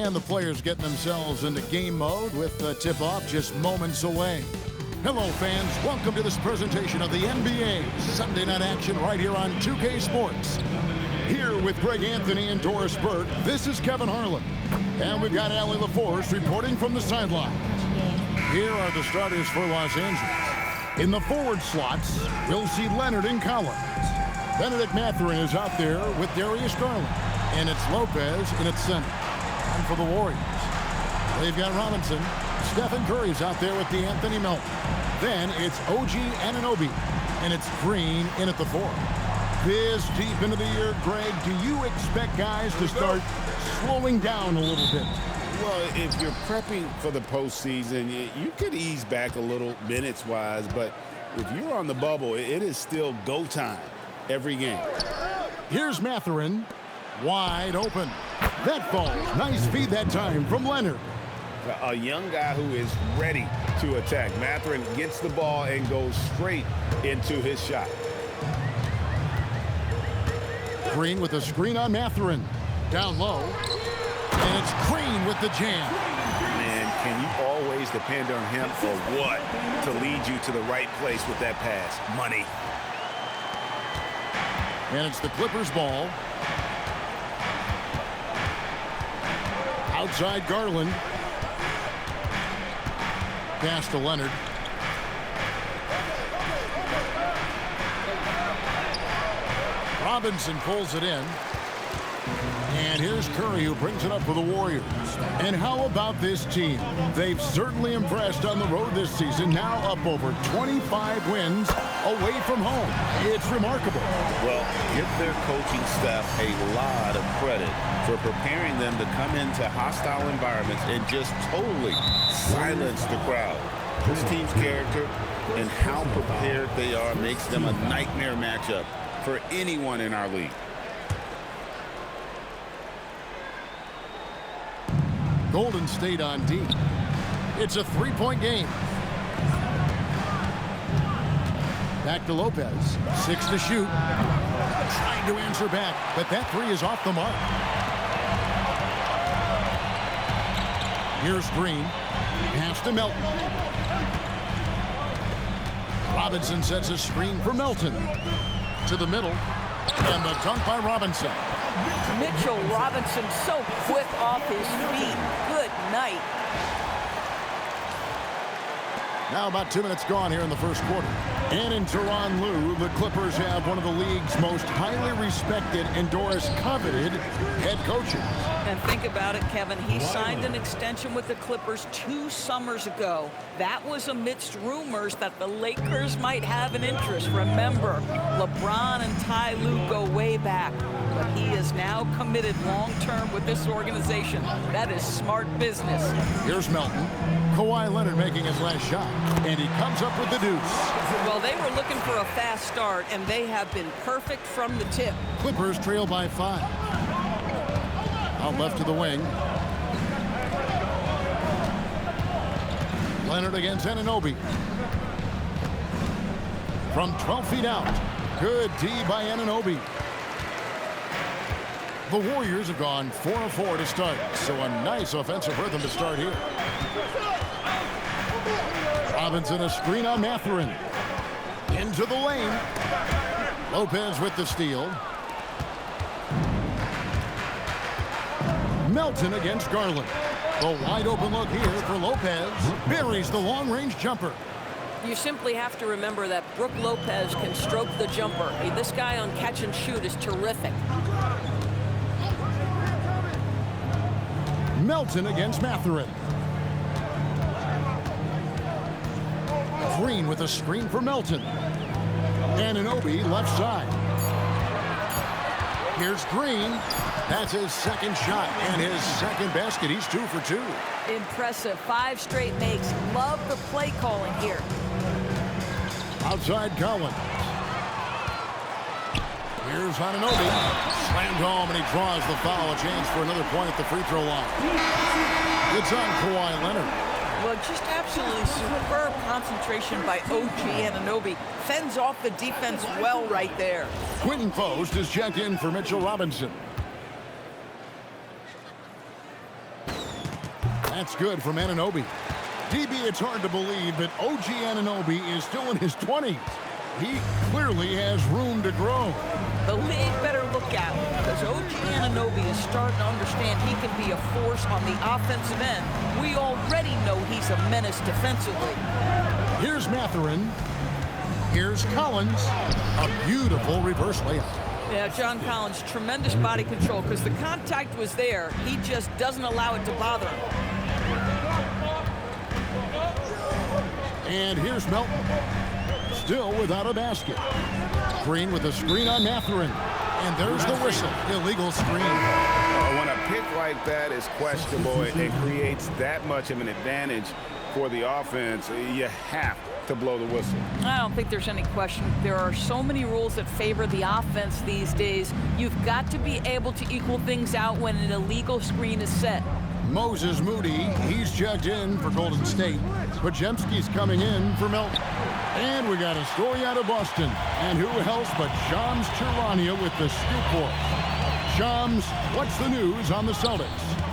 And the players getting themselves into game mode with the tip-off just moments away. Hello, fans. Welcome to this presentation of the NBA Sunday Night Action right here on 2K Sports. Here with Greg Anthony and Doris Burke, this is Kevin Harlan. And we've got Allie LaForce reporting from the sideline. Here are the starters for Los Angeles. In the forward slots, we'll see Leonard and Collins. Benedict Mathurin is out there with Darius Garland. And it's Lopez in its center. And for the Warriors, they've got Robinson. Stephen Curry's out there with DeAnthony Melton. Then it's OG Anunoby, and it's Green in at the 4. This deep into the year, Greg, do you expect guys to start slowing down a little bit? Well, if you're prepping for the postseason, you could ease back a little minutes-wise, but if you're on the bubble, it is still go time every game. Here's Mathurin, wide open. That falls. Nice feed that time from Leonard. A young guy who is ready to attack. Mathurin gets the ball and goes straight into his shot. Green with a screen on Mathurin. Down low. And it's Green with the jam. Man, can you always depend on him for what? To lead you to the right place with that pass. Money. And it's the Clippers ball. Outside Garland. Pass to Leonard. Robinson pulls it in. And here's Curry who brings it up for the Warriors. And how about this team? They've certainly impressed on the road this season. Now up over 25 wins away from home. It's remarkable. Well, give their coaching staff a lot of credit for preparing them to come into hostile environments and just totally silence the crowd. This team's character and how prepared they are makes them a nightmare matchup for anyone in our league. Golden State on D. It's a three-point game. Back to Lopez. 6 to shoot. Trying to answer back, but that three is off the mark. Here's Green. Pass to Melton. Robinson sets a screen for Melton. To the middle. And the dunk by Robinson. Mitchell Robinson so quick off his feet. Good night. Now about 2 minutes gone here in the first quarter. And in Tyronn Lue, the Clippers have one of the league's most highly respected and Doris coveted head coaches. And think about it, Kevin. He signed an extension with the Clippers 2 summers ago. That was amidst rumors that the Lakers might have an interest. Remember, LeBron and Ty Lue go way back. But he is now committed long-term with this organization. That is smart business. Here's Melton. Kawhi Leonard making his last shot. And he comes up with the deuce. Well, they were looking for a fast start, and they have been perfect from the tip. Clippers trail by 5. Out left to the wing. Leonard against Anunoby. From 12 feet out. Good D by Anunoby. The Warriors have gone 4 of 4 to start, so a nice offensive rhythm to start here. Robinson a screen on Mathurin. Into the lane. Lopez with the steal. Melton against Garland. The wide open look here for Lopez. Buries the long-range jumper. You simply have to remember that Brook Lopez can stroke the jumper. This guy on catch and shoot is terrific. Melton against Mathurin. Green with a screen for Melton. Anunoby left side. Here's Green. That's his second shot and his second basket. He's 2 for 2. Impressive. 5 straight makes. Love the play calling here. Outside Collins. Here's Anunoby. Slammed home, and he draws the foul. A chance for another point at the free throw line. It's on Kawhi Leonard. Well, just absolutely superb concentration by OG Anunoby. Fends off the defense well right there. Quentin Post is checked in for Mitchell Robinson. That's good from Anunoby. DB, it's hard to believe that OG Anunoby is still in his 20s. He clearly has room to grow. The league better look out because OG Anunoby is starting to understand he can be a force on the offensive end. We already know he's a menace defensively. Here's Mathurin. Here's Collins. A beautiful reverse layup. Yeah, John Collins, tremendous body control because the contact was there. He just doesn't allow it to bother him. And here's Melton. Still without a basket. Green with a screen on Mathurin. And there's the whistle. Illegal screen. When a pick like that is questionable, it creates that much of an advantage for the offense. You have to blow the whistle. I don't think there's any question. There are so many rules that favor the offense these days. You've got to be able to equal things out when an illegal screen is set. Moses Moody, he's checked in for Golden State. Podziemski's coming in for Melton. And we got a story out of Boston. And who else but Shams Charania with the scoop for us. Shams, what's the news on the Celtics?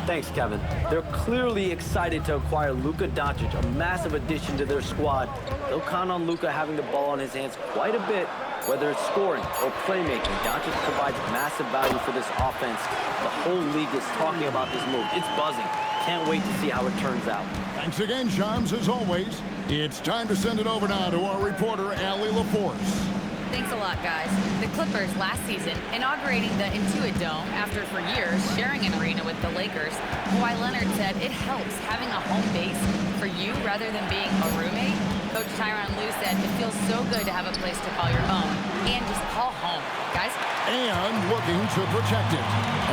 Thanks, Kevin. They're clearly excited to acquire Luka Doncic, a massive addition to their squad. They'll count on Luka having the ball in his hands quite a bit, whether it's scoring or playmaking. Doncic provides massive value for this offense. The whole league is talking about this move. It's buzzing. Can't wait to see how it turns out. Thanks again, Shams, as always. It's time to send it over now to our reporter, Allie LaForce. Thanks a lot, guys. The Clippers last season inaugurating the Intuit Dome after for years sharing an arena with the Lakers. Kawhi Leonard said it helps having a home base for you rather than being a roommate. Coach Tyronn Lue said it feels so good to have a place to call your own and just call home, guys. And looking to protect it.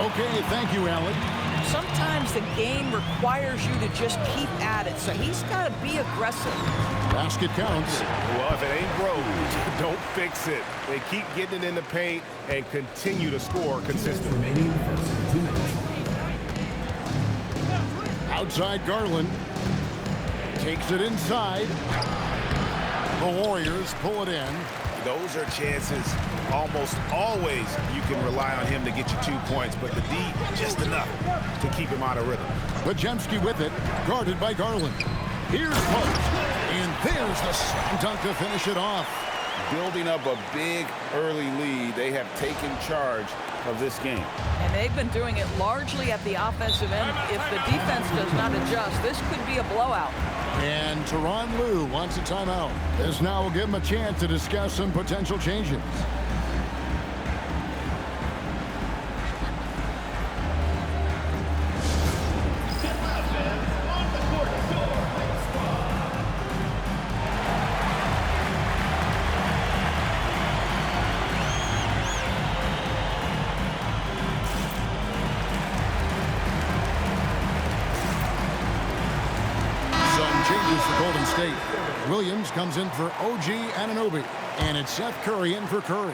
Okay, thank you, Allie. Sometimes the game requires you to just keep at it, so he's got to be aggressive. Basket counts. Well, if it ain't broke, don't fix it. They keep getting it in the paint and continue to score consistently. Outside Garland. Takes it inside. The Warriors pull it in. Those are chances almost always you can rely on him to get you 2 points, but the D just enough to keep him out of rhythm. Podziemski with it, guarded by Garland. Here's Post, and there's the slam dunk to finish it off. Building up a big early lead, they have taken charge of this game. And they've been doing it largely at the offensive end. If the defense does not adjust, this could be a blowout. And Tyronn Lue wants a timeout. This now will give him a chance to discuss some potential changes. For Golden State. Williams comes in for OG Anunoby. And it's Seth Curry in for Curry.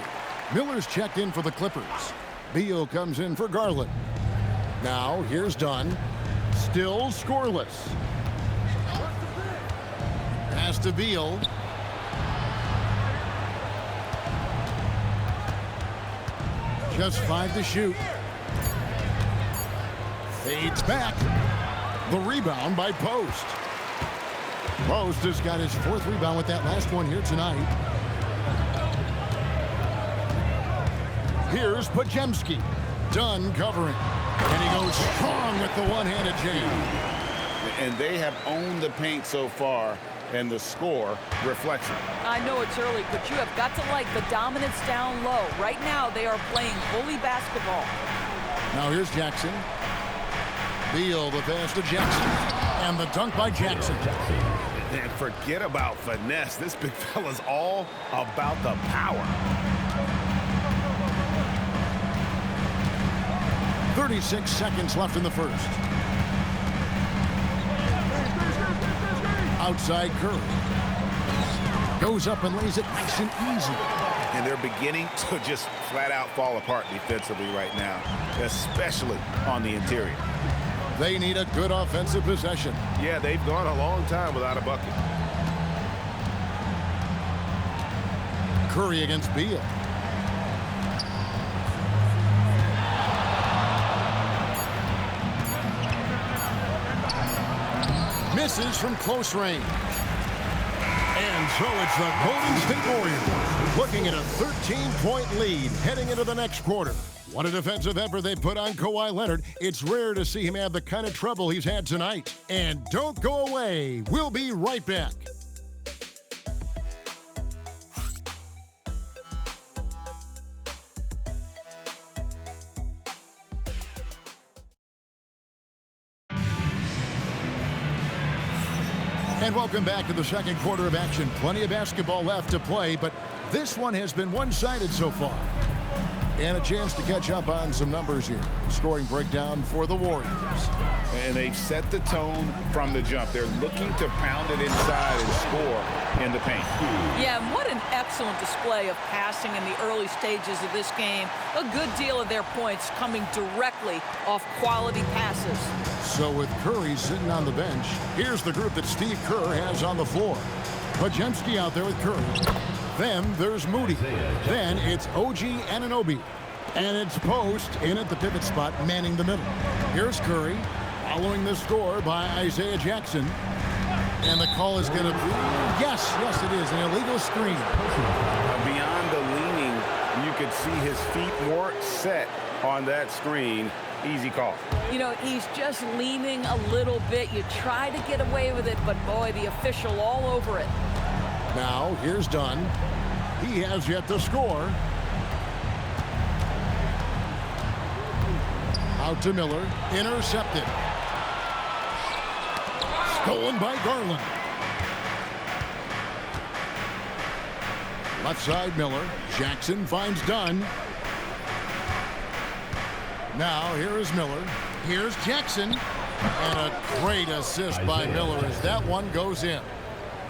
Miller's checked in for the Clippers. Beal comes in for Garland. Now here's Dunn. Still scoreless. Pass to Beal. Just 5 to shoot. Fades back. The rebound by Post. Post has got his 4th rebound with that last one here tonight. Here's Podziemski. Dunn covering. And he goes strong with the one-handed jam. And they have owned the paint so far, and the score reflects it. I know it's early, but you have got to like the dominance down low. Right now, they are playing bully basketball. Now here's Jackson. Beal, the pass to Jackson. And the dunk by Jackson. And forget about finesse. This big fella's all about the power. 36 seconds left in the first. Outside Curry. Goes up and lays it nice and easy. And they're beginning to just flat out fall apart defensively right now, especially on the interior. They need a good offensive possession. Yeah, they've gone a long time without a bucket. Curry against Beal. misses from close range. And so it's the Golden State Warriors looking at a 13-point lead heading into the next quarter. What a defensive effort they put on Kawhi Leonard. It's rare to see him have the kind of trouble he's had tonight. And don't go away. We'll be right back. And welcome back to the second quarter of action. Plenty of basketball left to play, but this one has been one-sided so far. And a chance to catch up on some numbers here. Scoring breakdown for the Warriors. And they've set the tone from the jump. They're looking to pound it inside and score in the paint. Yeah, and what an excellent display of passing in the early stages of this game. A good deal of their points coming directly off quality passes. So with Curry sitting on the bench, here's the group that Steve Kerr has on the floor. Podziemski out there with Curry. Then there's Moody. Then it's OG Anunoby. And it's Post in at the pivot spot, manning the middle. Here's Curry, following the score by Isaiah Jackson. And the call is going to be, yes, it is, an illegal screen. Beyond the leaning, you could see his feet more set on that screen. Easy call. You know, he's just leaning a little bit. You try to get away with it, but boy, the official all over it. Now, here's Dunn. He has yet to score. Out to Miller. Intercepted. Stolen by Garland. Left side, Miller. Jackson finds Dunn. Now, here is Miller. Here's Jackson. And a great assist by Miller as that one goes in.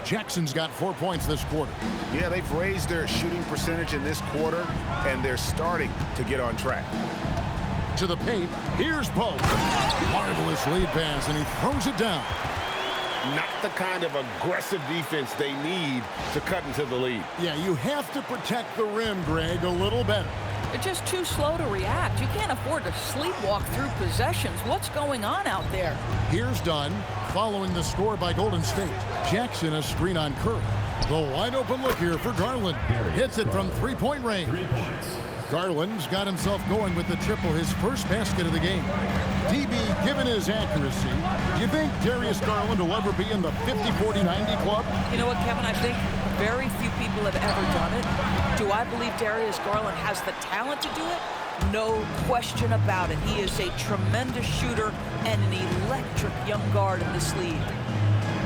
Jackson's got 4 points this quarter. Yeah, they've raised their shooting percentage in this quarter, and they're starting to get on track. To the paint, here's Pope. Marvelous lead pass, and he throws it down. Not the kind of aggressive defense they need to cut into the lead. Yeah, you have to protect the rim, Greg, a little better. They're just too slow to react. You can't afford to sleepwalk through possessions. What's going on out there? Here's Dunn, following the score by Golden State. Jackson a screen on Curry. The wide open look here for Garland. Hits it from three-point range. Garland's got himself going with the triple, his first basket of the game. DB, given his accuracy, do you think Darius Garland will ever be in the 50-40-90 club? You know what, Kevin? I think very few people have ever done it. Do I believe Darius Garland has the talent to do it? No question about it. He is a tremendous shooter and an electric young guard in this league.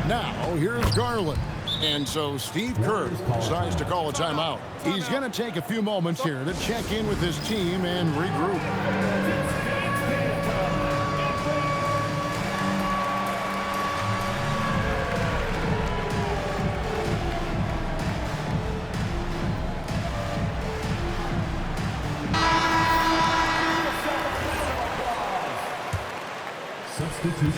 Now, here's Garland. And so Steve Kerr decides to call a timeout. He's going to take a few moments here to check in with his team and regroup.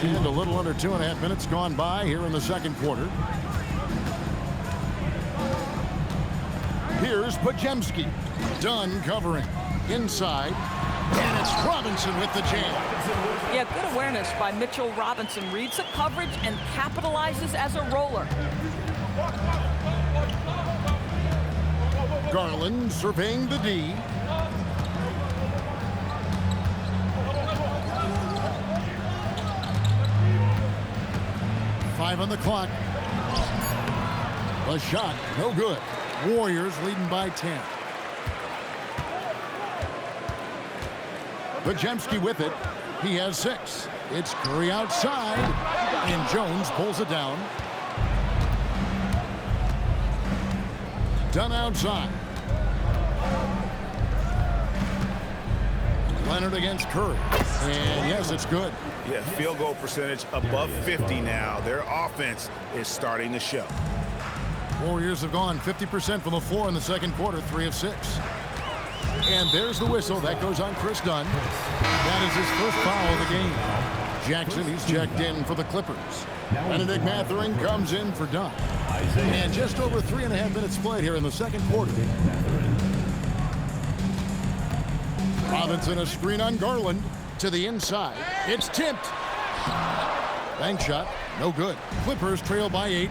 And a little under 2.5 minutes gone by here in the second quarter. Here's Podziemski. Dunn covering. Inside. And it's Robinson with the jam. Yeah, good awareness by Mitchell Robinson. Reads the coverage and capitalizes as a roller. Garland surveying the D. Five on the clock. A shot, no good. Warriors leading by 10. Podziemski with it. He has 6. It's Curry outside. And Jones pulls it down. Dunn outside. Leonard against Curry. And yes, it's good. Yeah, field goal percentage above 50 now. Their offense is starting to show. Warriors have gone 50% from the floor in the second quarter, 3 of 6. And there's the whistle. That goes on Chris Dunn. That is his first foul of the game. Jackson, he's checked in for the Clippers. Benedict Mathurin comes in for Dunn. And just over 3.5 minutes played here in the second quarter. Robinson a screen on Garland to the inside. It's tipped. Bank shot, no good. Clippers trail by 8.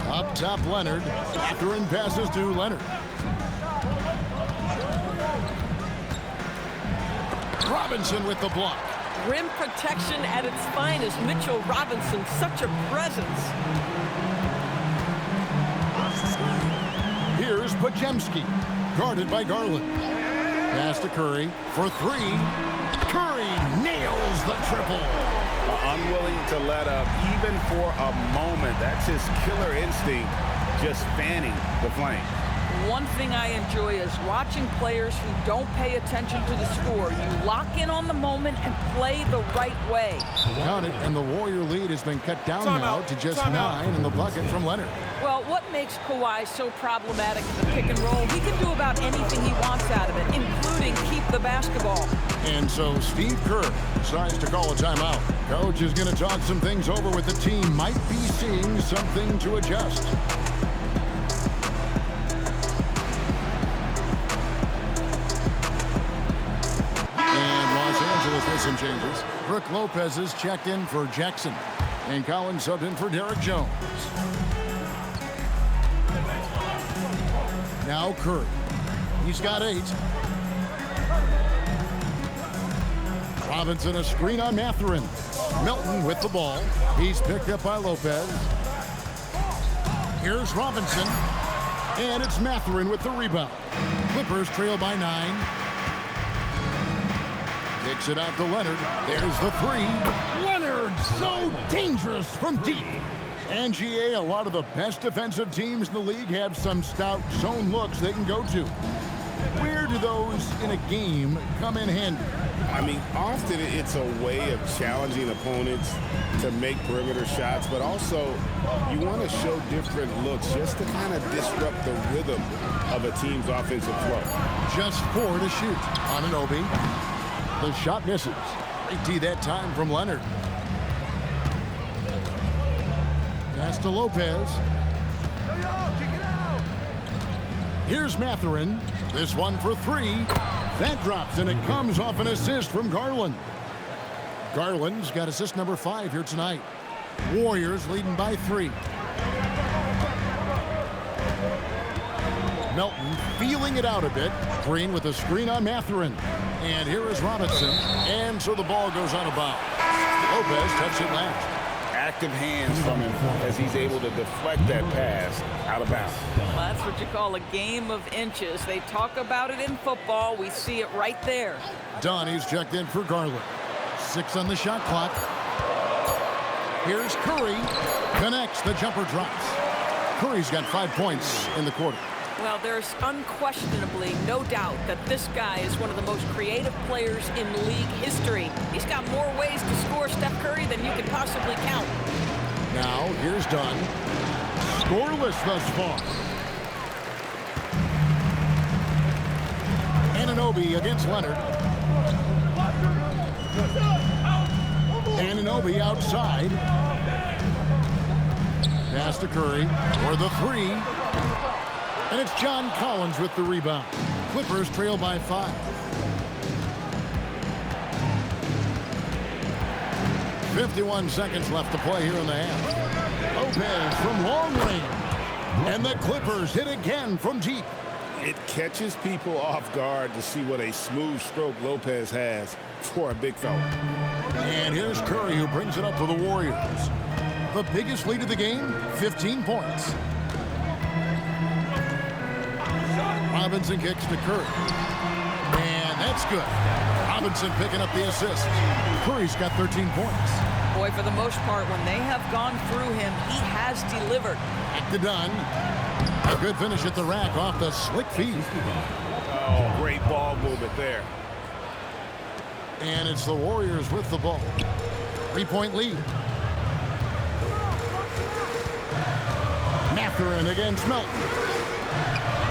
Up top, Leonard. Mathurin passes to Leonard. Robinson with the block. Rim protection at its finest. Mitchell Robinson, such a presence. Here's Podziemski, guarded by Garland. Pass to Curry for 3. Curry nails the triple. Unwilling to let up even for a moment. That's his killer instinct, just fanning the flame. One thing I enjoy is watching players who don't pay attention to the score. You lock in on the moment and play the right way. Count it, and the Warrior lead has been cut down now to just 9 in the bucket from Leonard. Well, what makes Kawhi so problematic in the pick and roll? He can do about anything he wants out of it, including keep the basketball. And so Steve Kerr decides to call a timeout. Coach is going to talk some things over with the team. Might be seeing something to adjust. With some changes. Brook Lopez is checked in for Jackson. And Collins subbed in for Derek Jones. Now Curry. He's got 8. Robinson a screen on Mathurin. Melton with the ball. He's picked up by Lopez. Here's Robinson. And it's Mathurin with the rebound. Clippers trail by 9. Kicks it out to Leonard. There's the 3. Leonard, so dangerous from deep. And GA, a lot of the best defensive teams in the league have some stout zone looks they can go to. Where do those in a game come in handy? I mean, often it's a way of challenging opponents to make perimeter shots, but also you want to show different looks just to kind of disrupt the rhythm of a team's offensive flow. Just 4 to shoot. Anunoby. The shot misses. Great D that time from Leonard. Pass to Lopez. Here's Mathurin. This one for 3. That drops, and it comes off an assist from Garland. Garland's got assist number 5 here tonight. Warriors leading by 3. Melton feeling it out a bit. Green with a screen on Mathurin. And here is Robinson. And so the ball goes out of bounds. Lopez touched it last. Active hands from him as he's able to deflect that pass out of bounds. Well, that's what you call a game of inches. They talk about it in football. We see it right there. Donnie's checked in for Garland. 6 on the shot clock. Here's Curry. Connects. The jumper drops. Curry's got 5 points in the quarter. Well, there's unquestionably no doubt that this guy is one of the most creative players in league history. He's got more ways to score Steph Curry than you could possibly count. Now, here's Dunn. Scoreless thus far. Anunoby against Leonard. Anunoby outside. Pass to Curry for the 3. And it's John Collins with the rebound. Clippers trail by 5. 51 seconds left to play here in the half. Lopez from long range. And the Clippers hit again from deep. It catches people off guard to see what a smooth stroke Lopez has for a big fella. And here's Curry, who brings it up for the Warriors. The biggest lead of the game, 15 points. Robinson kicks to Curry. And that's good. Robinson picking up the assist. Curry's got 13 points. Boy, for the most part, when they have gone through him, he has delivered. Back to Dunn. A good finish at the rack off the slick feed. Oh, great ball movement there. And it's the Warriors with the ball. 3-point lead. Mathurin against Melton.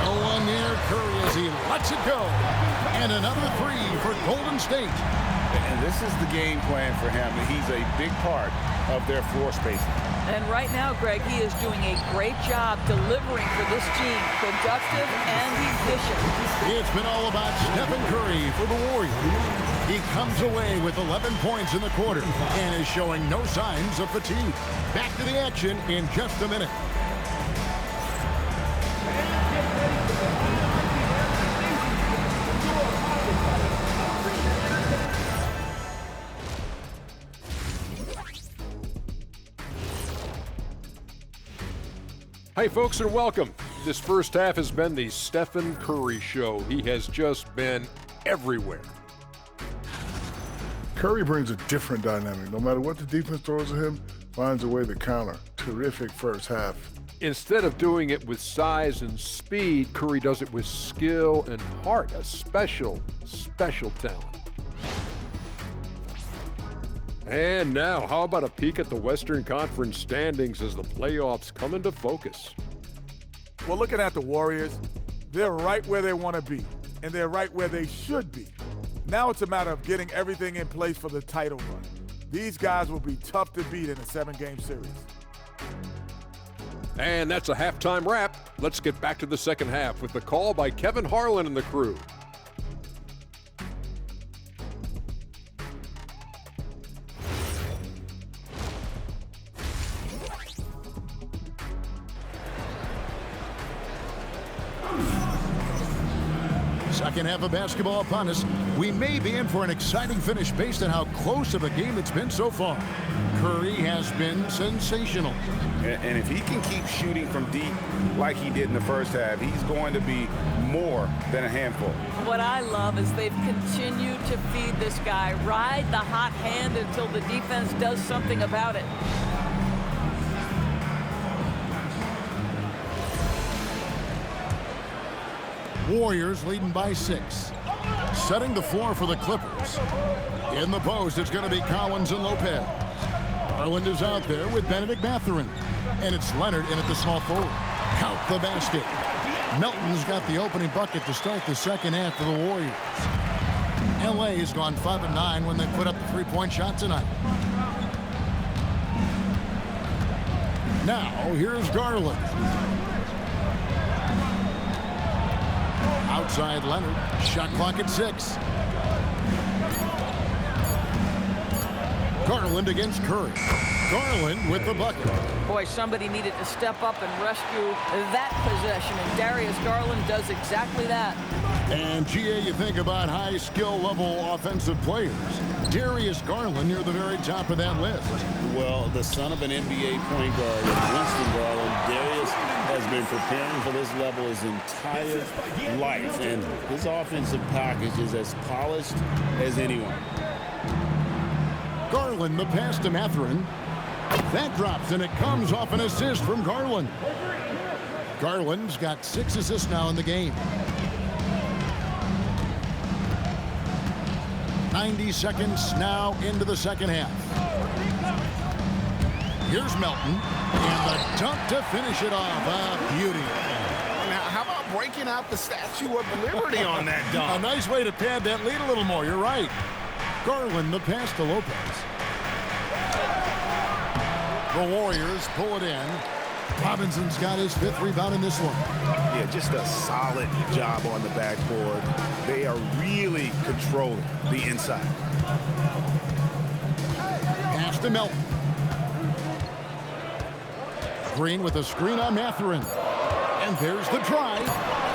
No one near Curry as he lets it go. And another 3 for Golden State. And this is the game plan for him. He's a big part of their floor spacing. And right now, Greg, he is doing a great job delivering for this team. Productive and efficient. It's been all about Stephen Curry for the Warriors. He comes away with 11 points in the quarter and is showing no signs of fatigue. Back to the action in just a minute. Hey folks, and welcome. This first half has been the Stephen Curry show. He has just been everywhere. Curry brings a different dynamic. No matter what the defense throws at him, finds a way to counter. Terrific first half. Instead of doing it with size and speed, Curry does it with skill and heart, a special, special talent. And now, how about a peek at the Western Conference standings as the playoffs come into focus? Well, looking at the Warriors, they're right where they want to be, and they're right where they should be. Now it's a matter of getting everything in place for the title run. These guys will be tough to beat in a 7-game series. And that's a halftime wrap. Let's get back to the second half with the call by Kevin Harlan and the crew. Second half of basketball upon us. We may be in for an exciting finish based on how close of a game it's been so far. Curry has been sensational. And if he can keep shooting from deep like he did in the first half, he's going to be more than a handful. What I love is they've continued to feed this guy. Ride the hot hand until the defense does something about it. Warriors leading by 6. Setting the floor for the Clippers. In the post, it's going to be Collins and Lopez. Garland is out there with Benedict Mathurin. And it's Leonard in at the small forward. Count the basket. Melton's got the opening bucket to start the second half for the Warriors. LA has gone 5-9 when they put up the three-point shot tonight. Now, here's Garland. Outside Leonard. Shot clock at 6. Garland against Curry. Garland with the bucket. Boy, somebody needed to step up and rescue that possession, and Darius Garland does exactly that. And, GA, you think about high skill level offensive players. Darius Garland near the very top of that list. Well, the son of an NBA point guard, Winston Garland, Darius has been preparing for this level his entire life, and his offensive package is as polished as anyone. Garland, the pass to Mathurin. That drops, and it comes off an assist from Garland. Garland's got 6 assists now in the game. 90 seconds now into the second half. Here's Melton, and the dunk to finish it off. A beauty. Now, how about breaking out the Statue of Liberty on that dunk? A nice way to pad that lead a little more. You're right. Garland, the pass to Lopez. The Warriors pull it in. Robinson's got his 5th rebound in this one. Yeah, just a solid job on the backboard. They are really controlling the inside. Pass to Melton. Green with a screen on Mathurin. And there's the drive.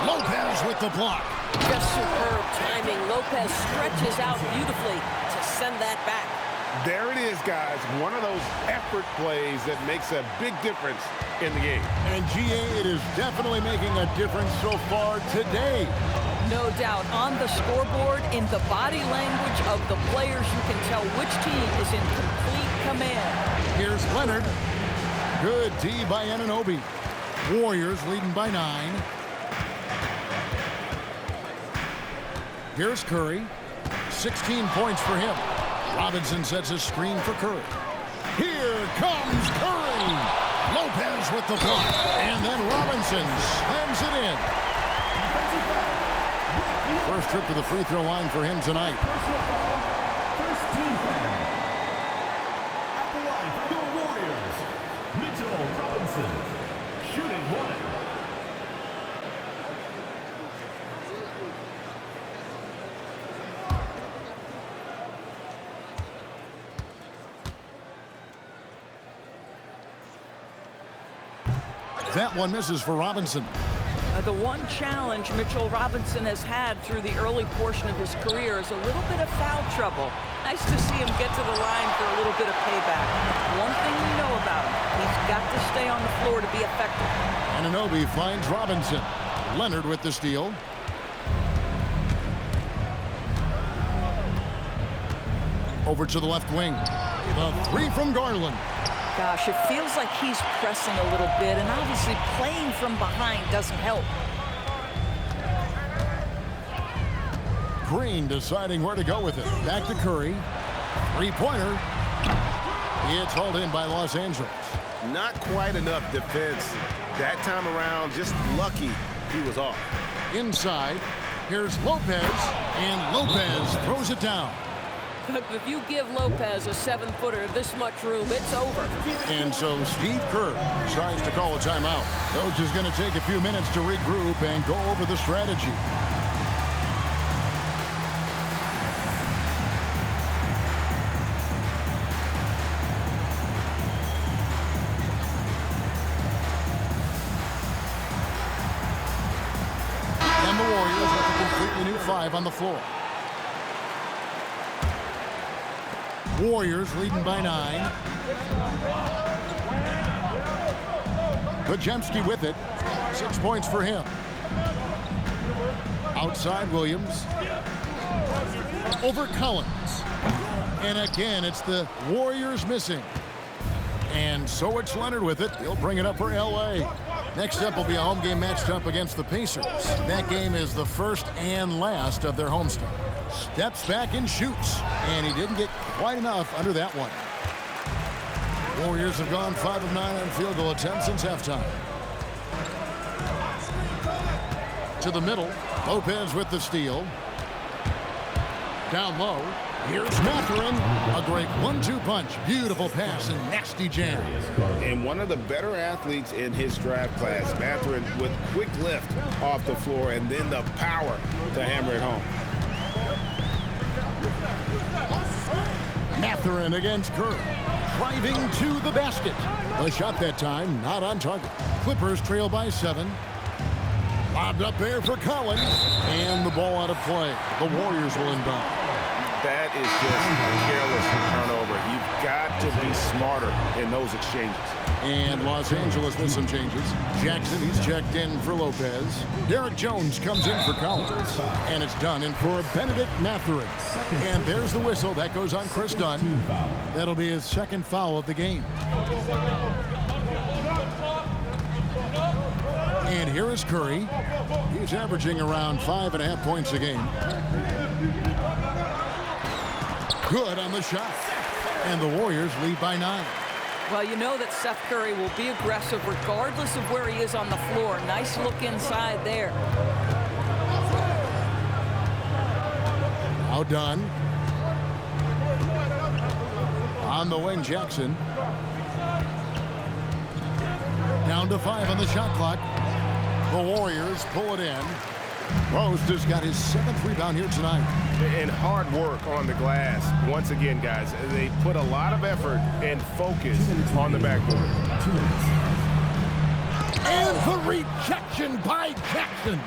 Lopez with the block. Just superb timing. Lopez stretches out beautifully to send that back. There it is, guys. One of those effort plays that makes a big difference in the game. And, GA, it is definitely making a difference so far today. No doubt. On the scoreboard, in the body language of the players, you can tell which team is in complete command. Here's Leonard. Good D by Anunoby. Warriors leading by 9. Here's Curry. 16 points for him. Robinson sets a screen for Curry. Here comes Curry. Lopez with the block. And then Robinson slams it in. First trip to the free throw line for him tonight. First team foul. At the line for the Warriors, Mitchell Robinson, shooting 1. That one misses for Robinson. The one challenge Mitchell Robinson has had through the early portion of his career is a little bit of foul trouble. Nice to see him get to the line for a little bit of payback. One thing we know about him, he's got to stay on the floor to be effective. Anunoby finds Robinson. Leonard with the steal. Over to the left wing. The three from Garland. Gosh, it feels like he's pressing a little bit, and obviously playing from behind doesn't help. Green deciding where to go with it. Back to Curry. Three-pointer. It's hauled in by Los Angeles. Not quite enough defense that time around. Just lucky he was off. Inside. Here's Lopez, and Lopez throws it down. If you give Lopez a 7-footer this much room, it's over. And so Steve Kerr decides to call a timeout. Coach is going to take a few minutes to regroup and go over the strategy. And the Warriors with a completely new 5 on the floor. Warriors leading by 9. Podziemski with it. 6 points for him. Outside Williams. Over Collins. And again, it's the Warriors missing. And so it's Leonard with it. He'll bring it up for L.A. Next up will be a home game matched up against the Pacers. That game is the first and last of their homestand. Steps back and shoots. And he didn't get quite enough under that one. Warriors have gone 5 of 9 on field goal attempts since halftime. To the middle. Lopez with the steal. Down low. Here's Mathurin. A great 1-2 punch. Beautiful pass and nasty jam. And one of the better athletes in his draft class, Mathurin, with quick lift off the floor and then the power to hammer it home. Mathurin against Kerr. Driving to the basket. A shot that time, not on target. Clippers trail by 7. Lobbed up there for Collins. And the ball out of play. The Warriors will inbound. That is just careless turnover. You've got to be smarter in those exchanges. And Los Angeles with some changes. Jackson, he's checked in for Lopez. Derek Jones comes in for Collins. And it's done in for Benedict Mathurin. And there's the whistle. That goes on Chris Dunn. That'll be his second foul of the game. And here is Curry. He's averaging around 5.5 points a game. Good on the shot. And the Warriors lead by 9. Well, you know that Seth Curry will be aggressive regardless of where he is on the floor. Nice look inside there. Now done. On the wing, Jackson. Down to 5 on the shot clock. The Warriors pull it in. Rose just got his 7th rebound here tonight. And hard work on the glass. Once again, guys, they put a lot of effort and focus on the backboard. And the rejection by Jackson.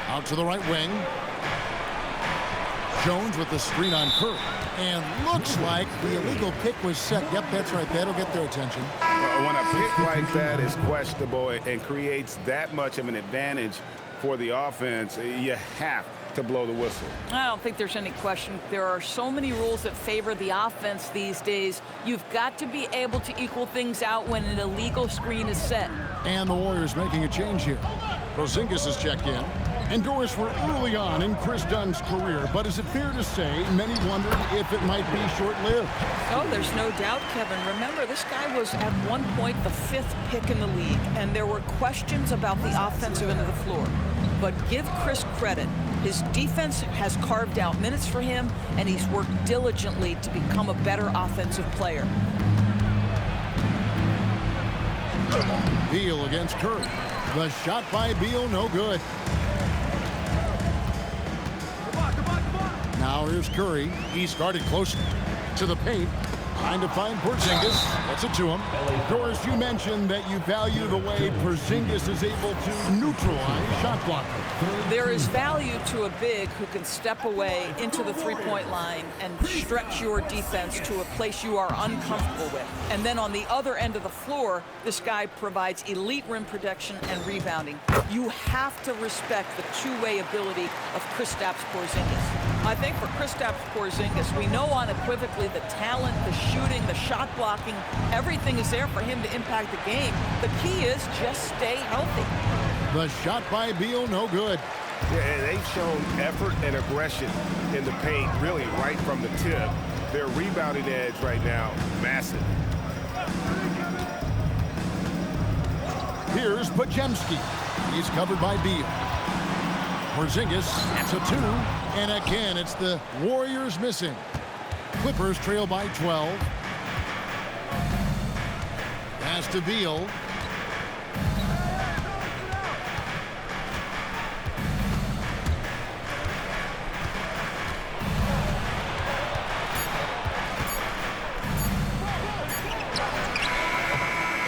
Out to the right wing. Jones with the screen on Curry. And looks like the illegal pick was set. Yep, that's right. That'll get their attention. When a pick like that is questionable and creates that much of an advantage for the offense, you have to blow the whistle. I don't think there's any question. There are so many rules that favor the offense these days. You've got to be able to equal things out when an illegal screen is set. And the Warriors making a change here. Porzingis is checked in. And Doris, we're early on in Chris Dunn's career, but is it fair to say many wondered if it might be short-lived? Oh, there's no doubt, Kevin. Remember, this guy was at one point the 5th pick in the league, and there were questions about the offensive end of the floor. But give Chris credit. His defense has carved out minutes for him, and he's worked diligently to become a better offensive player. Beal against Curry. The shot by Beal, no good. Now here's Curry. He started close to the paint. Trying to find Porzingis. Gets it to him. Doris, you mentioned that you value the way Porzingis is able to neutralize shot blockers. There is value to a big who can step away into the three-point line and stretch your defense to a place you are uncomfortable with. And then on the other end of the floor, this guy provides elite rim protection and rebounding. You have to respect the two-way ability of Kristaps Porzingis. I think for Kristaps Porzingis, we know unequivocally the talent, the shooting, the shot blocking, everything is there for him to impact the game. The key is just stay healthy. The shot by Beal, no good. Yeah, and they've shown effort and aggression in the paint, really right from the tip. Their rebounding edge right now, massive. Here's Podziemski. He's covered by Beal. Porzingis, that's a 2. And again, it's the Warriors missing. Clippers trail by 12. Pass to Beal.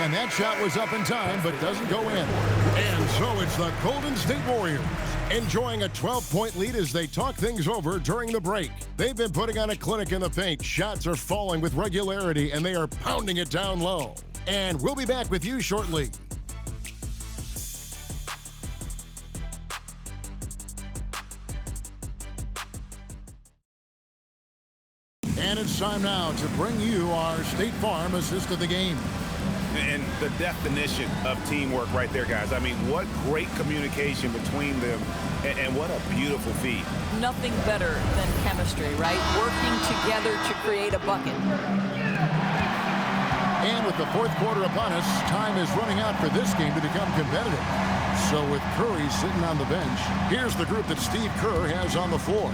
And that shot was up in time, but doesn't go in. And so it's the Golden State Warriors enjoying a 12-point lead as they talk things over during the break. They've been putting on a clinic in the paint. Shots are falling with regularity, and they are pounding it down low. And we'll be back with you shortly. And it's time now to bring you our State Farm assist of the game. And the definition of teamwork right there, guys. I mean, what great communication between them, and what a beautiful feat. Nothing better than chemistry, right? Working together to create a bucket. And with the fourth quarter upon us, time is running out for this game to become competitive. So with Curry sitting on the bench, here's the group that Steve Kerr has on the floor.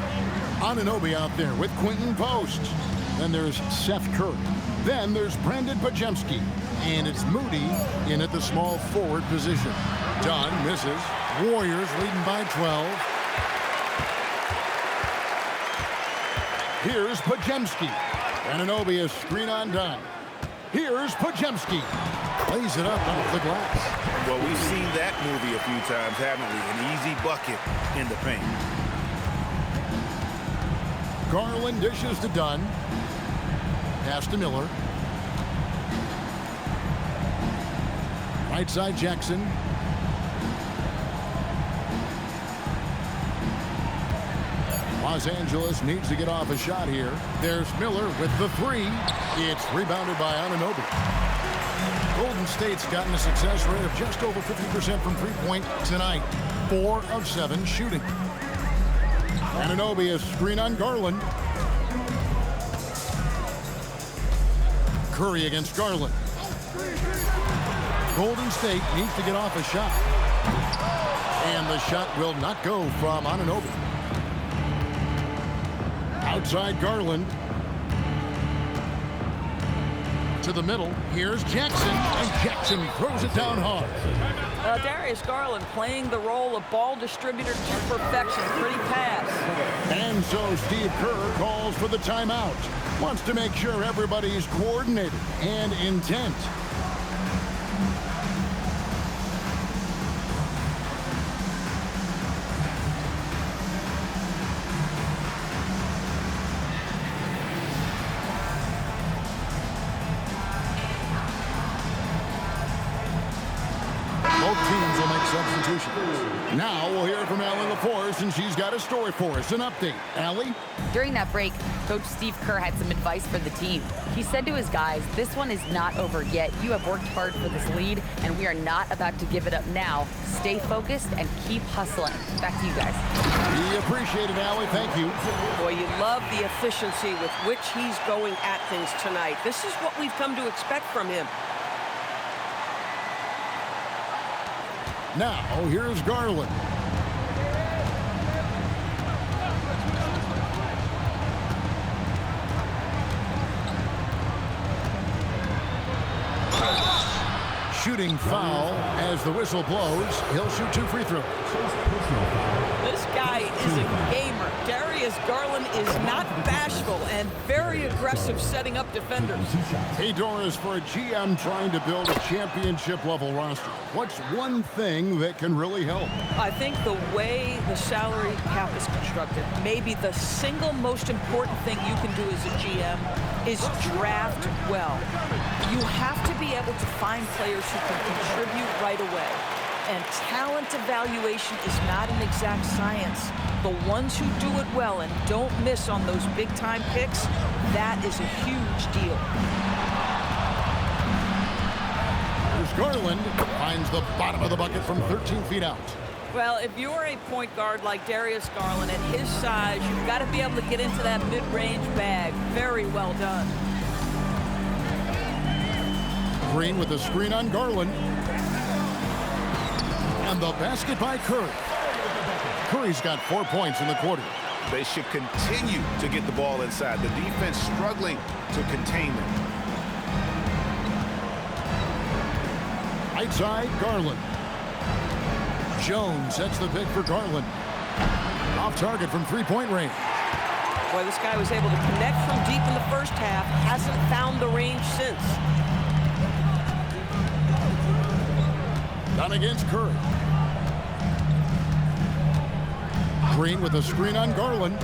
Anunoby out there with Quentin Post. Then there's Seth Curry. Then there's Brandon Podziemski. And it's Moody in at the small forward position. Dunn misses. Warriors leading by 12. Here's Podziemski. Anunoby is screen on Dunn. Here's Podziemski. Plays it up off the glass. Well, we've seen that movie a few times, haven't we? An easy bucket in the paint. Garland dishes to Dunn. Pass to Miller. Right side Jackson. Los Angeles needs to get off a shot here. There's Miller with the 3. It's rebounded by Anunoby. Golden State's gotten a success rate of just over 50% from three-point tonight. 4 of 7 shooting. Anunoby is screen on Garland. Curry against Garland. Golden State needs to get off a shot. And the shot will not go from Anunoby. Outside Garland. To the middle. Here's Jackson. And Jackson throws it down hard. Darius Garland playing the role of ball distributor to perfection. Pretty pass. And so Steve Kerr calls for the timeout. Wants to make sure everybody's coordinated and intent. Both teams will make substitutions. Now we'll hear from Allie LaForce, and she's got a story for us. An update. Allie? During that break, Coach Steve Kerr had some advice for the team. He said to his guys, this one is not over yet. You have worked hard for this lead, and we are not about to give it up now. Stay focused and keep hustling. Back to you guys. We appreciate it, Allie. Thank you. Boy, you love the efficiency with which he's going at things tonight. This is what we've come to expect from him. Now, here's Garland. Shooting foul as the whistle blows. He'll shoot 2 free throws. This guy is a gamer. Darius Garland is not bashful and very aggressive setting up defenders. Hey, Doris, for a GM trying to build a championship-level roster, what's one thing that can really help? I think the way the salary cap is constructed, maybe the single most important thing you can do as a GM is draft well. You have to be able to find players who can contribute right away. And talent evaluation is not an exact science. The ones who do it well and don't miss on those big-time picks, that is a huge deal. Here's Garland, finds the bottom of the bucket from 13 feet out. Well, if you're a point guard like Darius Garland, at his size, you've got to be able to get into that mid-range bag. Very well done. Green with a screen on Garland. And the basket by Curry. Curry's got 4 points in the quarter. They should continue to get the ball inside. The defense struggling to contain them. Right side, Garland. Jones sets the pick for Garland. Off target from three-point range. Boy, this guy was able to connect from deep in the first half. Hasn't found the range since. Down against Curry. Green with a screen on Garland.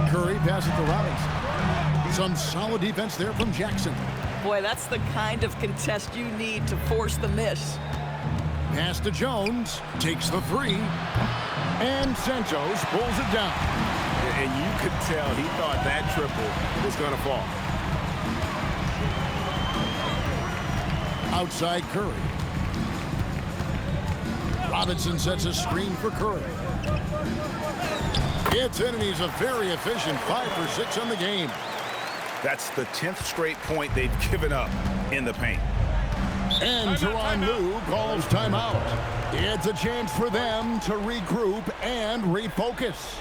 Curry passes to Robinson. Some solid defense there from Jackson. Boy, that's the kind of contest you need to force the miss. Pass to Jones. Takes the three. And Santos pulls it down. And you could tell he thought that triple was going to fall. Outside Curry. Robinson sets a screen for Curry. Gets in, and he's a very efficient 5 for 6 on the game. That's the 10th straight point they've given up in the paint. And Tyronn Lue calls timeout. It's a chance for them to regroup and refocus.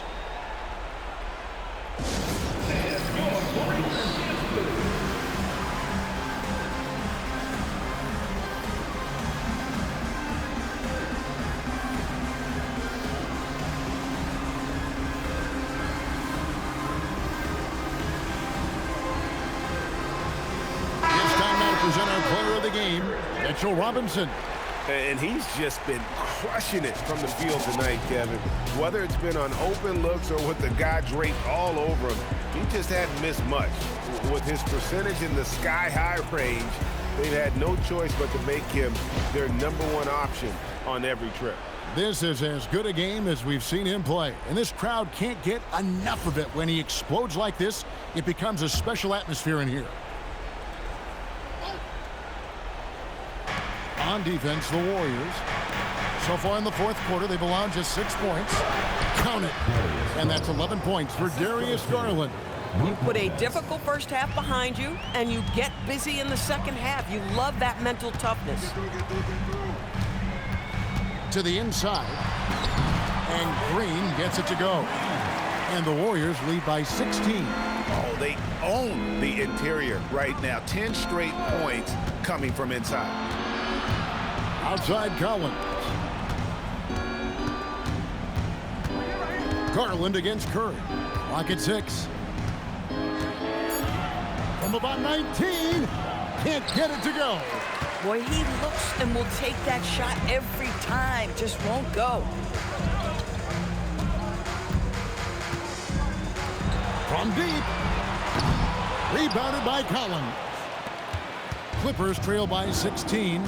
Present our player of the game, Mitchell Robinson. And he's just been crushing it from the field tonight, Kevin. Whether it's been on open looks or with the guy draped all over him, he just hadn't missed much. With his percentage in the sky-high range, they've had no choice but to make him their #1 option on every trip. This is as good a game as we've seen him play, and this crowd can't get enough of it. When he explodes like this, it becomes a special atmosphere in here. On defense, the Warriors. So far in the fourth quarter, they've allowed just 6 points. Count it. And that's 11 points for Darius Garland. You put a difficult first half behind you, and you get busy in the second half. You love that mental toughness. To the inside. And Green gets it to go. And the Warriors lead by 16. Oh, they own the interior right now. 10 straight points coming from inside. Outside Collins. Garland against Curry. Clock at 6. From about 19. Can't get it to go. Boy, he looks and will take that shot every time. Just won't go. From deep. Rebounded by Collins. Clippers trail by 16.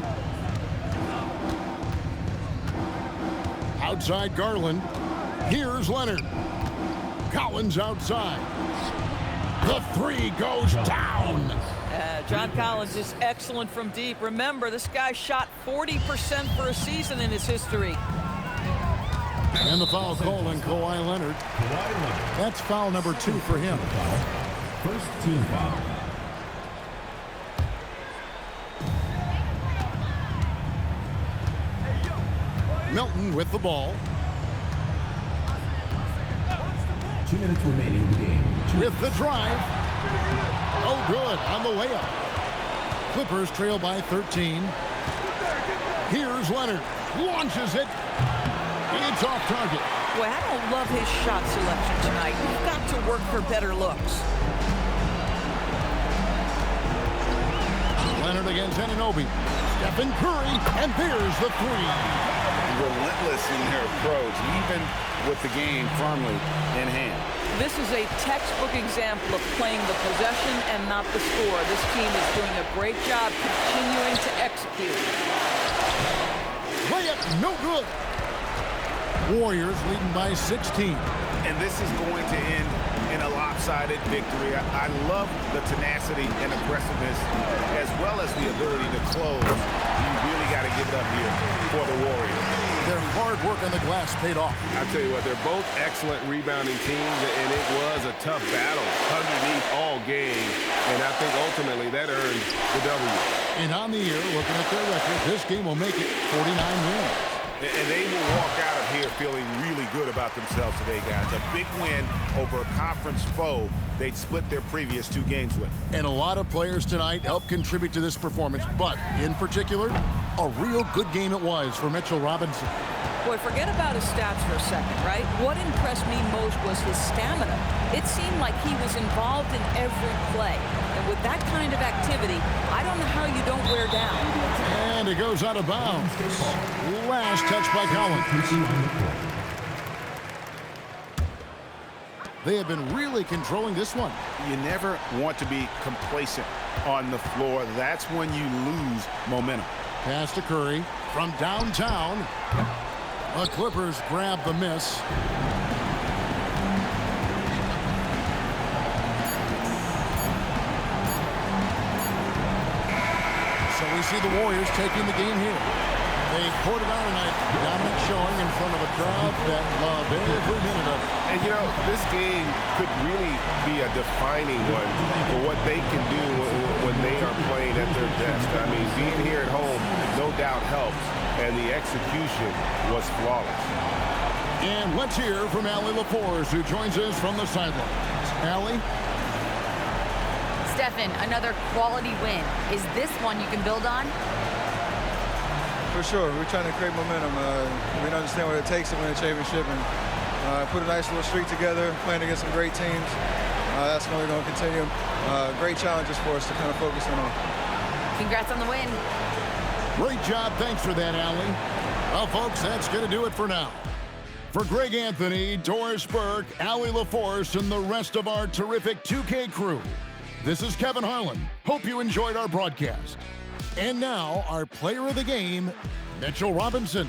Outside Garland. Here's Leonard. Collins outside. The three goes down. John Collins is excellent from deep. Remember, this guy shot 40% for a season in his history. And the foul call on Kawhi Leonard. That's foul number 2 for him. First team foul. Milton with the ball. 2 minutes remaining in the game. With the drive. Oh, good on the layup. Clippers trail by 13. Here's Leonard. Launches it. It's off target. Boy, I don't love his shot selection tonight. You've got to work for better looks. Leonard against Anunoby. Stephen Curry, and there's the three. Relentless in their approach, even with the game firmly in hand. This is a textbook example of playing the possession and not the score. This team is doing a great job continuing to execute. Layup, no good. Warriors leading by 16. And this is going to end in a lopsided victory. I love the tenacity and aggressiveness, as well as the ability to close. You really got to give it up here for the Warriors. Their hard work on the glass paid off. I tell you what, they're both excellent rebounding teams, and it was a tough battle underneath all game. And I think ultimately that earned the W. And on the year, looking at their record, this game will make it 49 wins. And they will walk out of here feeling really good about themselves today, guys. A big win over a conference foe they'd split their previous 2 games with. And a lot of players tonight helped contribute to this performance, but in particular, a real good game it was for Mitchell Robinson. Boy, forget about his stats for a second, right? What impressed me most was his stamina. It seemed like he was involved in every play. And with that kind of activity, I don't know how you don't wear down. And it goes out of bounds. Last touch by Collins. They have been really controlling this one. You never want to be complacent on the floor. That's when you lose momentum. Pass to Curry from downtown. The Clippers grab the miss. So we see the Warriors taking the game here. They poured it on tonight. Dominant showing in front of a crowd that loved every minute of it. And, you know, this game could really be a defining one for what they can do when they are playing at their best. I mean, being here at home no doubt helps, and the execution was flawless. And let's hear from Allie LaForce, who joins us from the sidelines. Allie? Stephen, another quality win. Is this one you can build on? For sure. We're trying to create momentum. We understand what it takes to win a championship, and put a nice little streak together, playing against some great teams. That's when we're going to continue. Great challenges for us to kind of focus in on. Congrats on the win. Great job. Thanks for that, Allie. Well, folks, that's going to do it for now. For Greg Anthony, Doris Burke, Allie LaForce, and the rest of our terrific 2K crew, this is Kevin Harlan. Hope you enjoyed our broadcast. And now, our player of the game, Mitchell Robinson.